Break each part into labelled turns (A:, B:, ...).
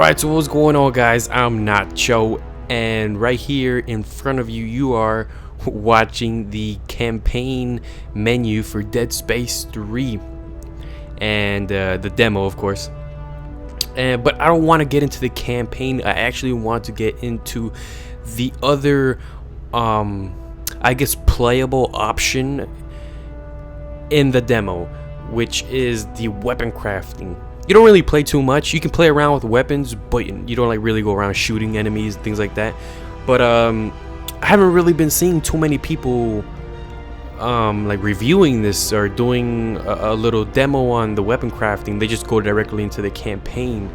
A: Alright, so what's going on, guys? I'm Nacho, and right here in front of you, you are watching the campaign menu for Dead Space 3 and the demo, of course. But I don't want to get into the campaign. I actually want to get into the other, I guess, playable option in the demo, which is the weapon crafting. You don't really play too much. You can play around with weapons, but you don't like really go around shooting enemies, things like that. But I haven't really been seeing too many people like reviewing this or doing a little demo on the weapon crafting. They just go directly into the campaign,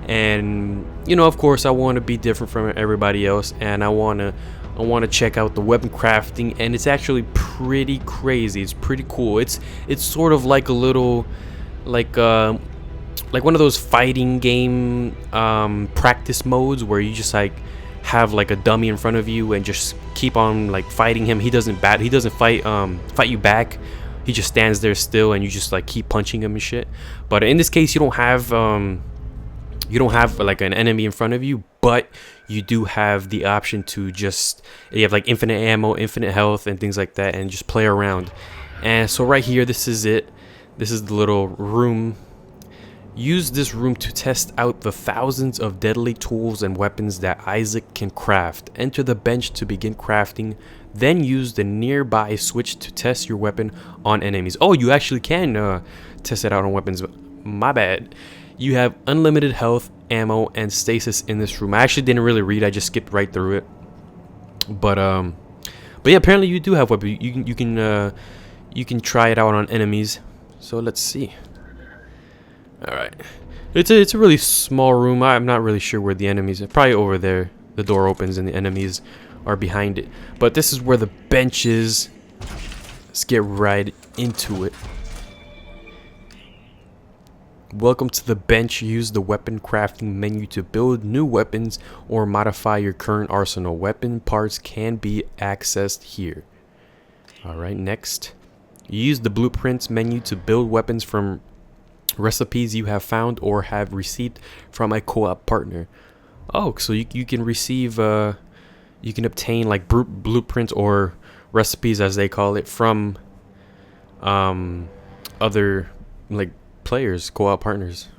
A: and of course, I want to be different from everybody else, and I want to check out the weapon crafting, and it's actually pretty crazy. It's pretty cool. It's sort of like a little like one of those fighting game practice modes where you just like have like a dummy in front of you and just keep on like fighting him. He doesn't fight you back. He just stands there still, and you just like keep punching him and shit. But in this case, you don't have like an enemy in front of you, but you do have the option to you have like infinite ammo, infinite health, and things like that, and just play around. And so right here, this is it. This is the little room. Use this room to test out the thousands of deadly tools and weapons that Isaac can craft. Enter the bench to begin crafting, then use the nearby switch to test your weapon on enemies. Oh, you actually can test it out on weapons. My bad. You have unlimited health, ammo, and stasis in this room. I actually didn't really read. I just skipped right through it. But yeah, apparently you do have weapons. You can try it out on enemies. So let's see. Alright, it's a really small room. I'm not really sure where the enemies are. Probably over there. The door opens and the enemies are behind it. But this is where the bench is. Let's get right into it. Welcome to the bench. Use the weapon crafting menu to build new weapons or modify your current arsenal. Weapon parts can be accessed here. Alright, next. Use the blueprints menu to build weapons from recipes you have found or have received from a co-op partner. Oh, so you can receive you can obtain like blueprints or recipes, as they call it, from other like players, co-op partners.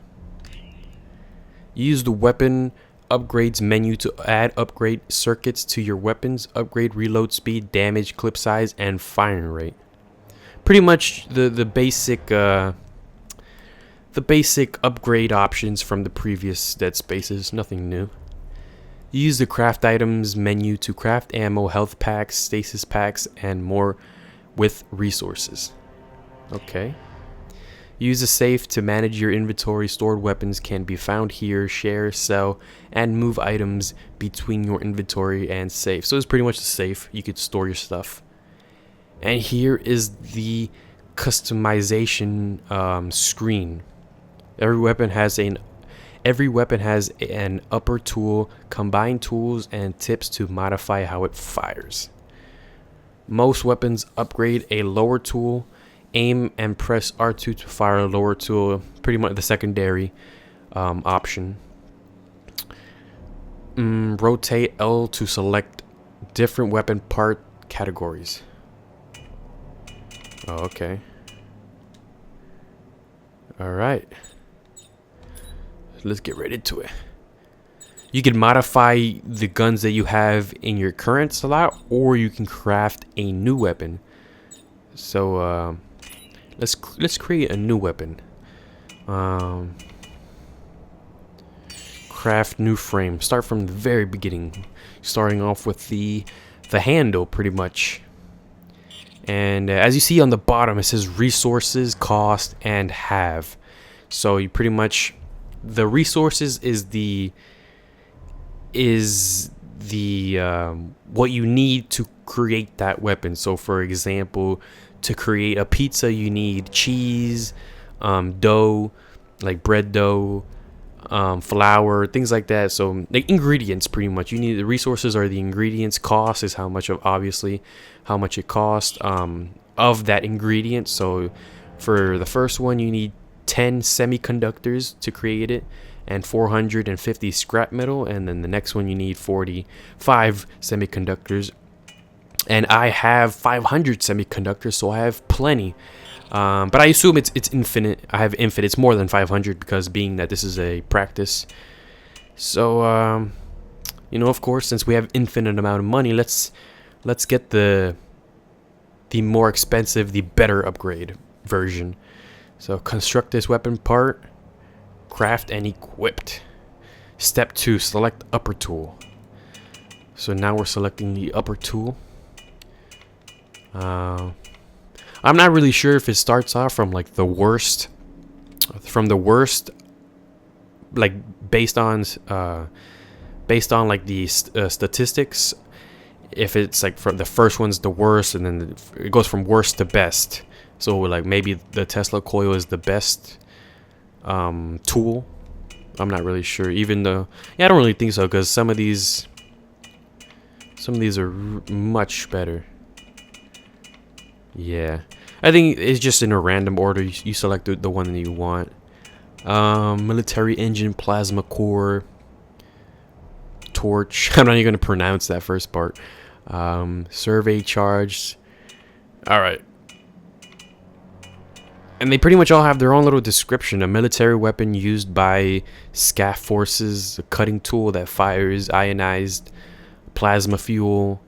A: Use the weapon upgrades menu to add upgrade circuits to your weapons. Upgrade reload speed, damage, clip size, and firing rate. Pretty much the basic upgrade options from the previous Dead Spaces, nothing new. Use the craft items menu to craft ammo, health packs, stasis packs, and more with resources. Okay. Use a safe to manage your inventory. Stored weapons can be found here. Share, sell, and move items between your inventory and safe. So it's pretty much the safe. You could store your stuff. And here is the customization screen. Every weapon has an upper tool, combined tools, and tips to modify how it fires. Most weapons upgrade a lower tool. Aim and press R2 to fire a lower tool, pretty much the secondary option. Rotate L to select different weapon part categories. Oh, okay. Alright. Let's get right into it. You can modify the guns that you have in your current slot, or you can craft a new weapon. So let's create a new weapon. Craft new frame. Start from the very beginning, starting off with the handle, pretty much. And as you see on the bottom, it says resources, cost, and have. So you pretty much, the resources is the what you need to create that weapon. So for example, to create a pizza, you need cheese, dough, like bread dough, flour, things like that. So like ingredients, pretty much. You need the resources are the ingredients. Cost is how much it costs of that ingredient. So for the first one, you need 10 semiconductors to create it, and 450 scrap metal, and then the next one you need 45 semiconductors. And I have 500 semiconductors, so I have plenty. But I assume it's infinite. I have infinite. It's more than 500 because being that this is a practice. So you know, of course, since we have infinite amount of money, let's get the more expensive, the better upgrade version. So construct this weapon part, craft and equipped. Step 2, select upper tool. So now we're selecting the upper tool. I'm not really sure if it starts off from like the worst, like based on like the statistics. If it's like from the first one's the worst, and then it goes from worst to best. So like maybe the Tesla coil is the best tool. I'm not really sure. Even though, yeah, I don't really think so, because some of these are much better. Yeah, I think it's just in a random order. You select the one that you want. Military engine, plasma core, torch. I'm not even gonna pronounce that first part. Survey charge. All right. And they pretty much all have their own little description. A military weapon used by SCAF forces, a cutting tool that fires ionized plasma fuel,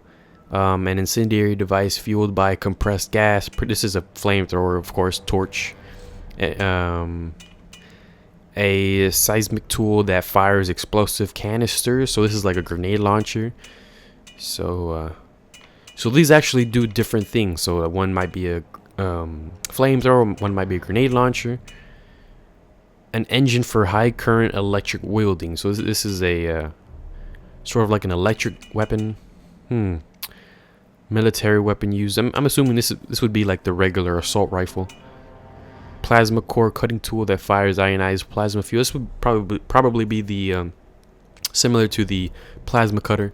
A: an incendiary device fueled by compressed gas. This is a flamethrower, of course, torch. A seismic tool that fires explosive canisters. So this is like a grenade launcher. So these actually do different things. So one might be a flamethrower, one might be a grenade launcher. An engine for high current electric wielding. So this is a sort of like an electric weapon. Military weapon used. I'm assuming this would be like the regular assault rifle. Plasma core cutting tool that fires ionized plasma fuel. This would probably be the similar to the plasma cutter.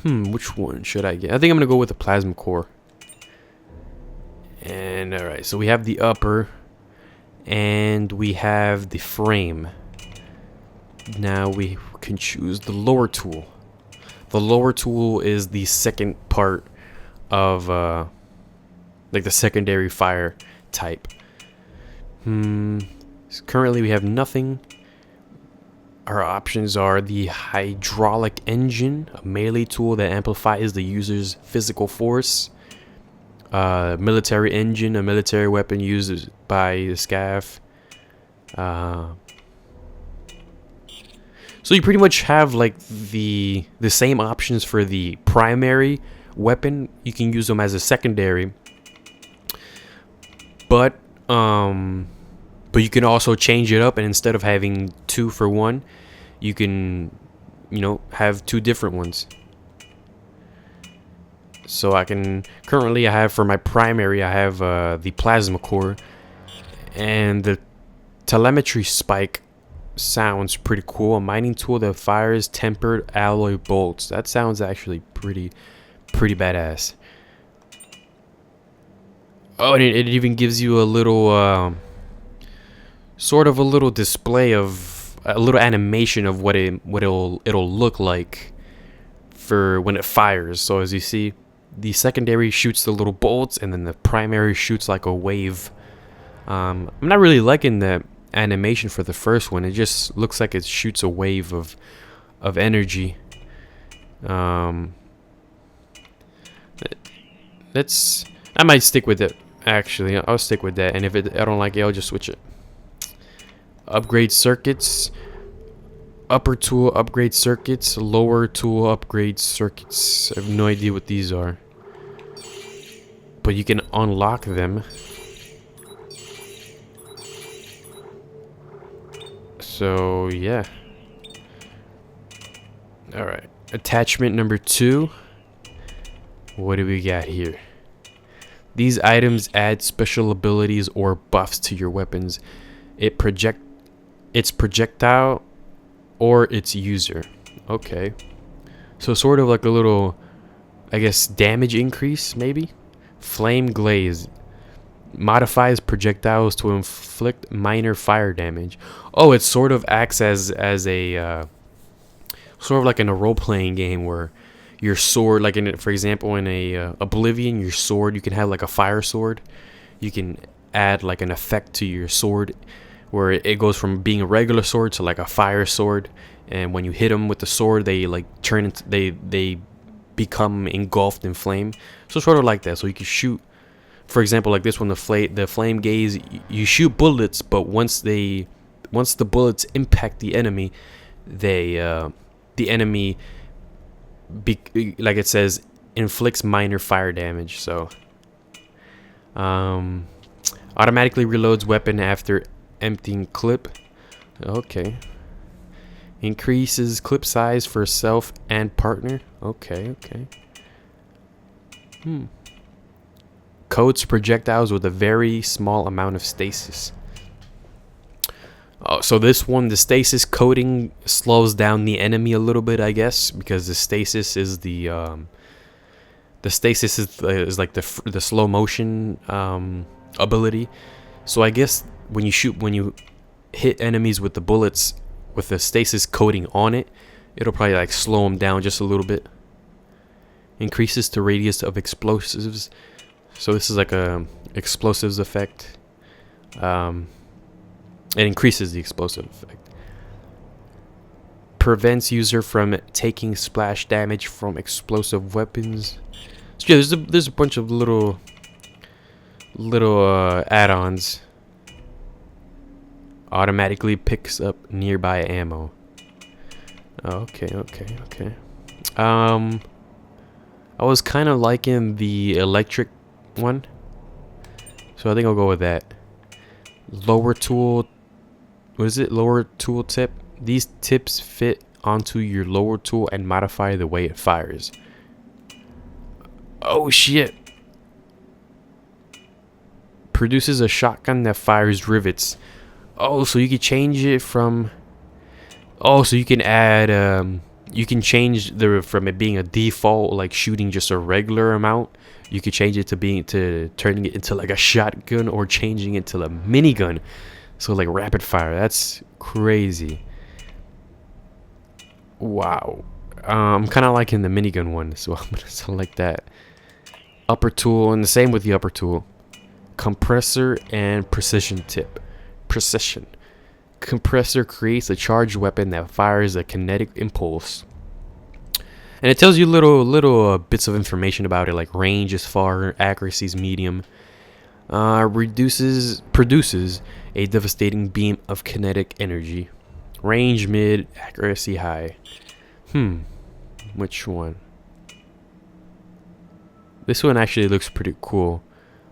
A: Which one should I get? I think I'm gonna go with the plasma core. And all right, so we have the upper, and we have the frame. Now we can choose the lower tool. The lower tool is the second part of like the secondary fire type. Currently we have nothing. Our options are the hydraulic engine, a melee tool that amplifies the user's physical force. Military engine, a military weapon used by the SCAF. So you pretty much have like the same options for the primary weapon. You can use them as a secondary, but you can also change it up, and instead of having 2 for 1, you can, you know, have 2 different ones. So I have for my primary, I have the plasma core, and the telemetry spike sounds pretty cool. A mining tool that fires tempered alloy bolts. That sounds actually pretty badass. Oh, and it even gives you a little sort of a little display of a little animation of what it'll look like for when it fires. So as you see, the secondary shoots the little bolts, and then the primary shoots like a wave. I'm not really liking the animation for the first one. It just looks like it shoots a wave of energy. I might stick with it. Actually, I'll stick with that, and if I don't like it, I'll just switch it. Upgrade circuits. Upper tool upgrade circuits. Lower tool upgrade circuits. I have no idea what these are, but you can unlock them. So yeah. Alright. Attachment number 2. What do we got here? These items add special abilities or buffs to your weapons. Its projectile or its user. Okay. So sort of like a little, I guess, damage increase, maybe? Flame glaze. modifies projectiles to inflict minor fire damage. Oh, it sort of acts as a sort of like in a role-playing game where your sword, like for example in a Oblivion, your sword, you can have like a fire sword. You can add like an effect to your sword where it goes from being a regular sword to like a fire sword, and when you hit them with the sword, they like turn into they become engulfed in flame. So sort of like that. So you can shoot, for example, like this one, the flame gaze, you shoot bullets, but once the bullets impact the enemy, the enemy like it says, inflicts minor fire damage. So automatically reloads weapon after emptying clip. Okay. Increases clip size for self and partner. Okay. Coats projectiles with a very small amount of stasis. Oh, so this one, the stasis coating slows down the enemy a little bit, I guess, because the stasis is is like the slow motion ability. So I guess when you hit enemies with the bullets with the stasis coating on it, it'll probably like slow them down just a little bit. Increases the radius of explosives. So this is like a explosives effect. It increases the explosive effect. Prevents user from taking splash damage from explosive weapons. So yeah, there's a bunch of little add-ons. Automatically picks up nearby ammo. Okay. I was kind of liking the electric one, so I think I'll go with that. Lower tool. What is it? Lower tool tip. These tips fit onto your lower tool and modify the way it fires. Oh shit. Produces a shotgun that fires rivets. Oh, so you can change it from... Oh, so you can add... you can change from it being a default, like shooting just a regular amount. You could change it to turning it into like a shotgun, or changing it to a minigun. So like rapid fire. That's crazy. Wow. I'm kind of liking the minigun one, so I'm gonna select that. Upper tool, and the same with the upper tool. Compressor and precision tip. Precision. Compressor creates a charged weapon that fires a kinetic impulse. And it tells you little bits of information about it, like range is far, accuracy is medium. Produces a devastating beam of kinetic energy. Range mid, accuracy high. Which one? This one actually looks pretty cool,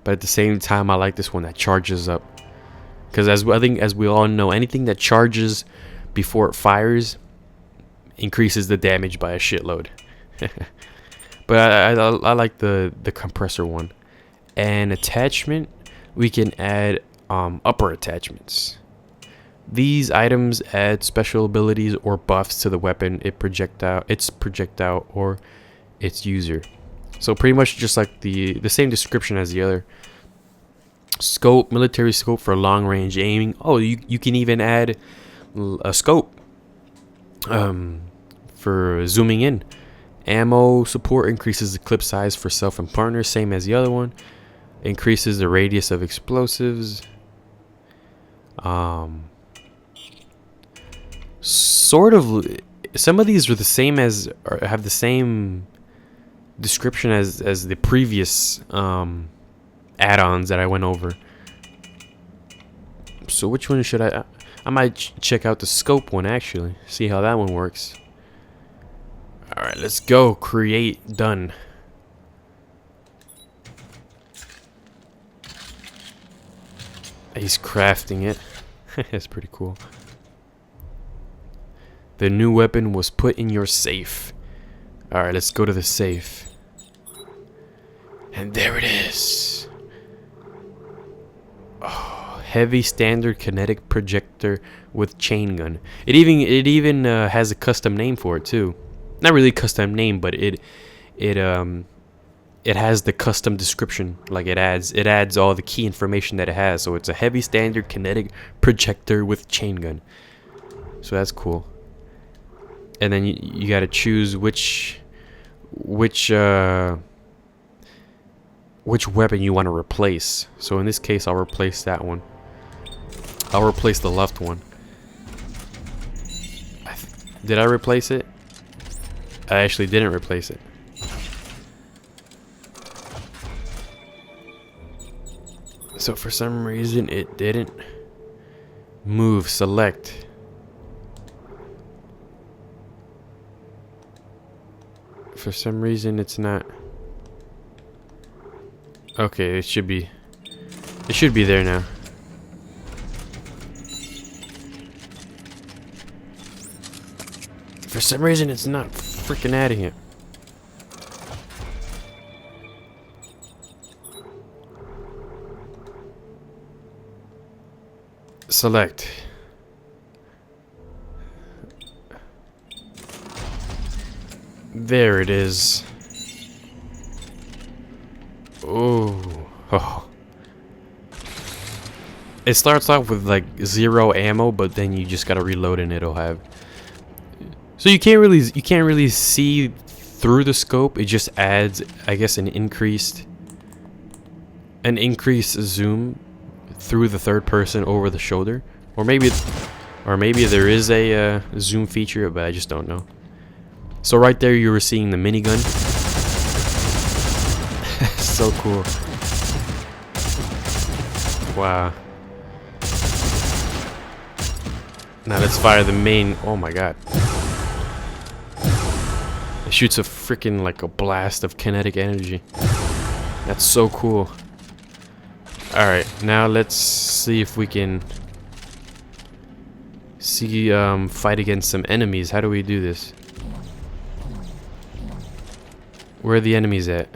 A: but at the same time I like this one that charges up. Because as we all know, anything that charges before it fires increases the damage by a shitload. But I like the compressor one. And attachment, we can add upper attachments. These items add special abilities or buffs to the weapon, its projectile, or its user. So pretty much just like the same description as the other. Scope, military scope for long range aiming. Oh, you can even add a scope for zooming in. Ammo support increases the clip size for self and partner, same as the other one. Increases the radius of explosives. Sort of, some of these are the same as, or have the same description as the previous add-ons that I went over. So which one should I might check out the scope one, actually, see how that one works. Alright, let's go. Create. Done. He's crafting it. That's pretty cool. The new weapon was put in your safe. Alright, let's go to the safe. And there it is. Oh, heavy standard kinetic projector with chain gun. It even has a custom name for it too. Not really custom name, but it it has the custom description. Like it adds all the key information that it has. So it's a heavy standard kinetic projector with chain gun. So that's cool. And then you got to choose which weapon you want to replace. So in this case, I'll replace that one. I'll replace the left one. Did I replace it? I actually didn't replace it. So for some reason it didn't move. Select. For some reason it's not. Okay, it should be there now. For some reason it's not freaking adding it. Select. There it is. Oh. It starts off with like 0 ammo, but then you just gotta reload and it'll have. So you can't really see through the scope. It just adds, I guess, an increased zoom through the third person over the shoulder, or maybe there is a zoom feature, but I just don't know. So right there you were seeing the minigun. So cool. Wow. Now let's fire the main. Oh my god. It shoots a freaking like a blast of kinetic energy. That's so cool. Alright, now let's see if we can fight against some enemies. How do we do this? Where are the enemies at?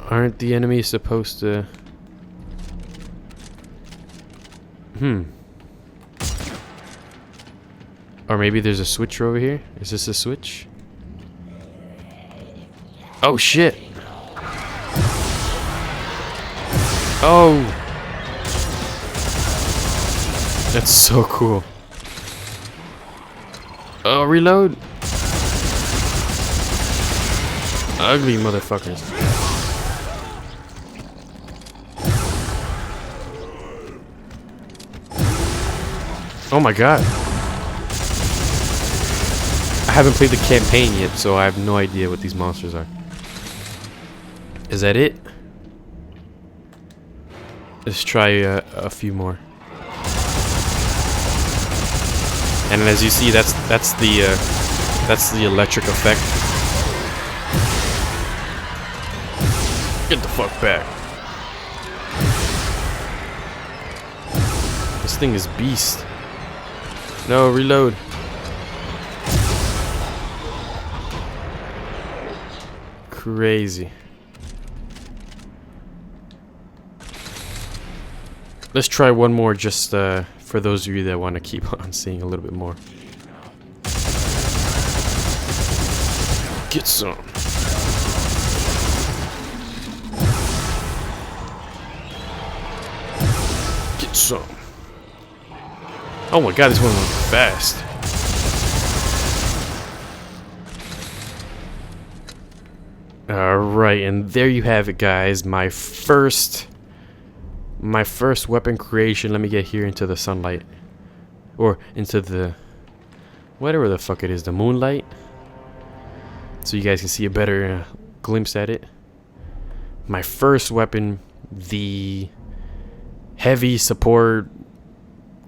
A: Aren't the enemies supposed to... Or maybe there's a switch over here? Is this a switch? Oh shit! Oh! That's so cool. Oh, reload! Ugly motherfuckers. Oh my god. I haven't played the campaign yet, so I have no idea what these monsters are. Is that it? Let's try a few more. And as you see, that's the electric effect. Get the fuck back. This thing is beast. No, reload. Crazy. Let's try one more just for those of you that want to keep on seeing a little bit more. Get some. Get some. Oh my god, this one went fast. Alright, and there you have it, guys. My first weapon creation. Let me get here into the sunlight. Or into the... whatever the fuck it is. The moonlight. So you guys can see a better glimpse at it. My first weapon. The heavy support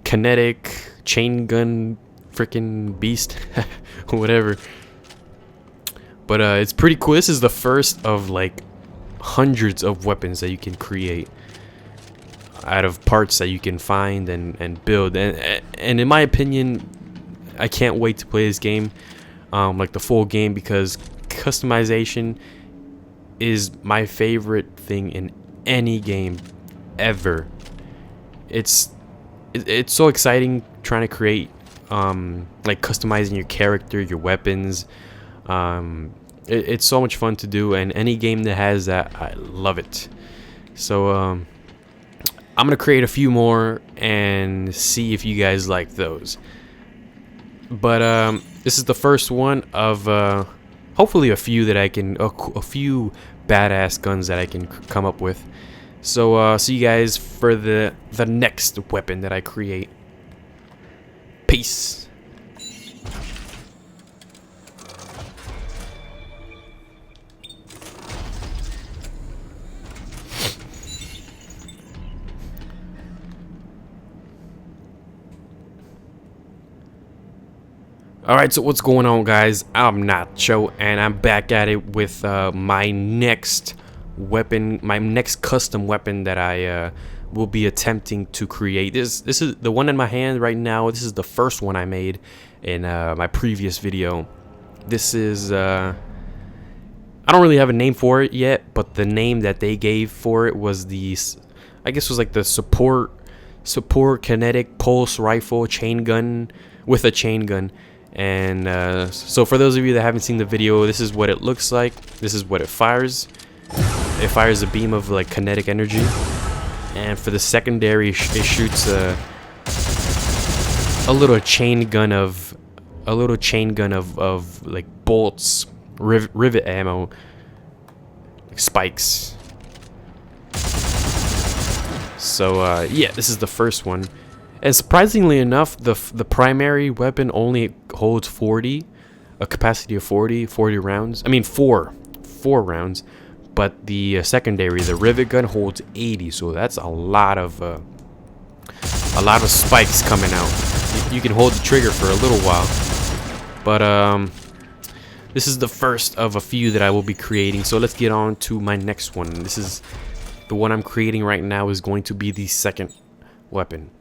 A: kinetic chain gun freaking beast. Whatever. But it's pretty cool. This is the first of like hundreds of weapons that you can create out of parts that you can find and build. And in my opinion, I can't wait to play this game, like the full game, because customization is my favorite thing in any game ever. It's it's so exciting trying to create like customizing your character, your weapons. It's so much fun to do, and any game that has that, I love it. So I'm gonna create a few more and see if you guys like those. But this is the first one of hopefully a few that I can, a few badass guns that I can come up with. So see you guys for the next weapon that I create. Peace. Alright, so what's going on, guys? I'm Nacho, and I'm back at it with my next weapon, my next custom weapon that I will be attempting to create. This is the one in my hand right now. This is the first one I made in my previous video. This is I don't really have a name for it yet, but the name that they gave for it was the, I guess, was like the support kinetic pulse rifle chain gun with a chain gun. And so for those of you that haven't seen the video, this is what it looks like. This is what it fires. It fires a beam of like kinetic energy, and for the secondary, it shoots a little chain gun of like bolts, rivet ammo, like spikes. So yeah, this is the first one. And surprisingly enough, the primary weapon only holds 40, a capacity of 40 rounds. I mean four rounds, but the secondary, the rivet gun, holds 80. So that's a lot of spikes coming out. You can hold the trigger for a little while, but this is the first of a few that I will be creating. So let's get on to my next one. This is the one I'm creating right now. Is going to be the second weapon.